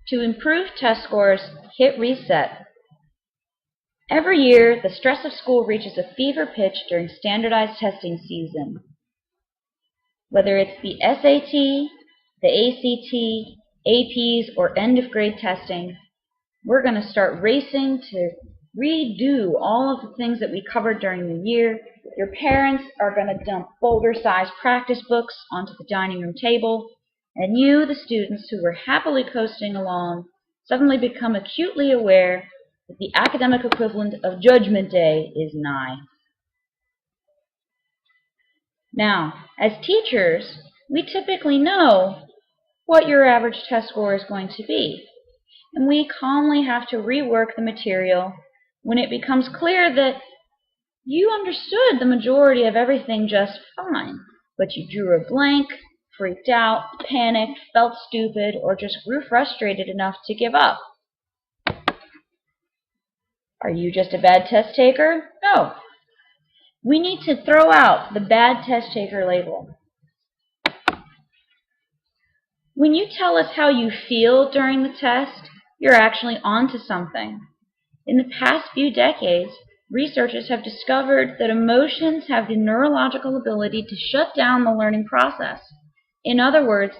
To improve test scores, hit reset. Every year, the stress of school reaches a fever pitch during standardized testing season. Whether it's the SAT, the ACT, APs, or end-of-grade testing, we're going to start racing to redo all of the things that we covered during the year. Your parents are going to dump folder-sized practice books onto the dining room table, and you, the students who were happily coasting along, suddenly become acutely aware that the academic equivalent of Judgment Day is nigh. Now, as teachers, we typically know what your average test score is going to be, and we calmly have to rework the material when it becomes clear that you understood the majority of everything just fine, but you drew a blank, freaked out, panicked, felt stupid, or just grew frustrated enough to give up. Are you just a bad test taker? No. We need to throw out the bad test taker label. When you tell us how you feel during the test, you're actually onto something. In the past few decades, researchers have discovered that emotions have the neurological ability to shut down the learning process. In other words,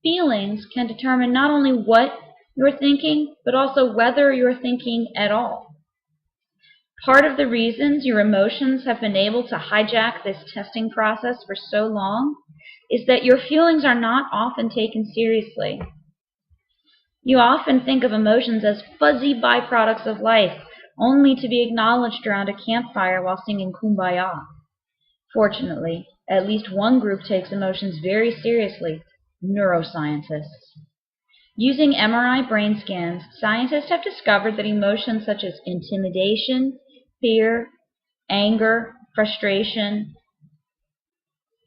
feelings can determine not only what you're thinking, but also whether you're thinking at all. Part of the reasons your emotions have been able to hijack this testing process for so long is that your feelings are not often taken seriously. You often think of emotions as fuzzy byproducts of life, only to be acknowledged around a campfire while singing Kumbaya. Fortunately, at least one group takes emotions very seriously: neuroscientists. Using MRI brain scans, scientists have discovered that emotions such as intimidation, fear, anger, frustration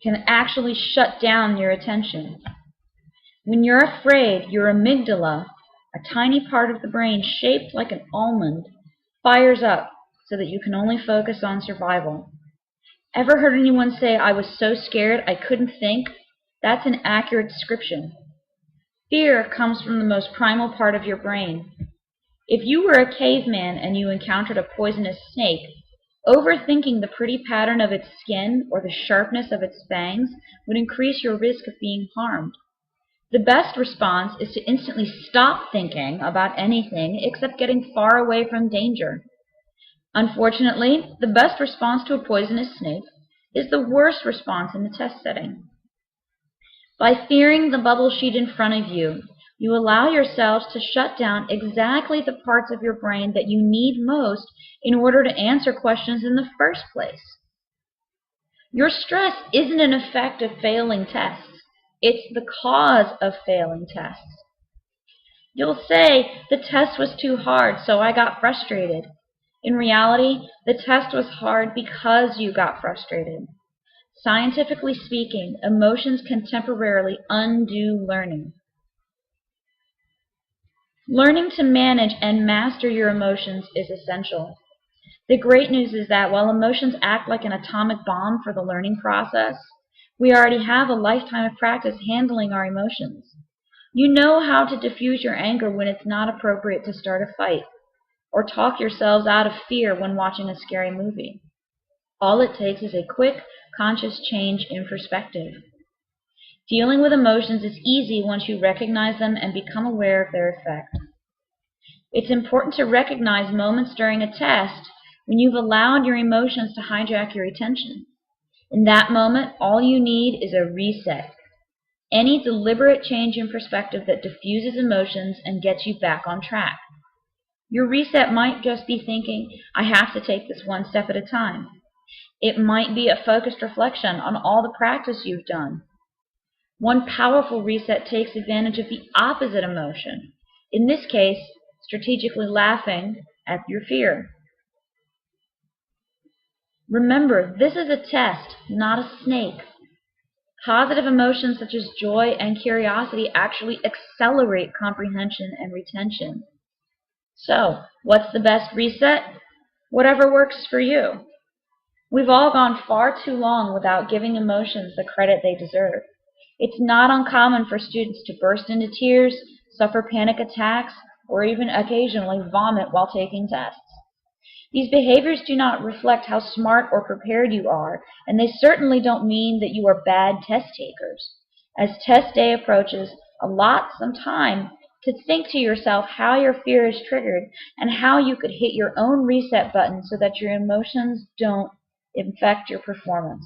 can actually shut down your attention. When you're afraid, your amygdala, a tiny part of the brain shaped like an almond, fires up so that you can only focus on survival. Ever heard anyone say, "I was so scared I couldn't think"? That's an accurate description. Fear comes from the most primal part of your brain. If you were a caveman and you encountered a poisonous snake, overthinking the pretty pattern of its skin or the sharpness of its fangs would increase your risk of being harmed. The best response is to instantly stop thinking about anything except getting far away from danger. Unfortunately, the best response to a poisonous snake is the worst response in the test setting. By fearing the bubble sheet in front of you, you allow yourselves to shut down exactly the parts of your brain that you need most in order to answer questions in the first place. Your stress isn't an effect of failing tests. It's the cause of failing tests. You'll say, "The test was too hard, so I got frustrated." In reality, the test was hard because you got frustrated. Scientifically speaking, emotions can temporarily undo learning. Learning to manage and master your emotions is essential. The great news is that while emotions act like an atomic bomb for the learning process, we already have a lifetime of practice handling our emotions. You know how to diffuse your anger when it's not appropriate to start a fight, or talk yourselves out of fear when watching a scary movie. All it takes is a quick, conscious change in perspective. Dealing with emotions is easy once you recognize them and become aware of their effect. It's important to recognize moments during a test when you've allowed your emotions to hijack your attention. In that moment, all you need is a reset. Any deliberate change in perspective that diffuses emotions and gets you back on track. Your reset might just be thinking, "I have to take this one step at a time." It might be a focused reflection on all the practice you've done. One powerful reset takes advantage of the opposite emotion, in this case, strategically laughing at your fear. Remember, this is a test, not a snake. Positive emotions such as joy and curiosity actually accelerate comprehension and retention. So, what's the best reset? Whatever works for you. We've all gone far too long without giving emotions the credit they deserve. It's not uncommon for students to burst into tears, suffer panic attacks, or even occasionally vomit while taking tests. These behaviors do not reflect how smart or prepared you are, and they certainly don't mean that you are bad test takers. As test day approaches, allot some time to think to yourself how your fear is triggered and how you could hit your own reset button so that your emotions don't infect your performance.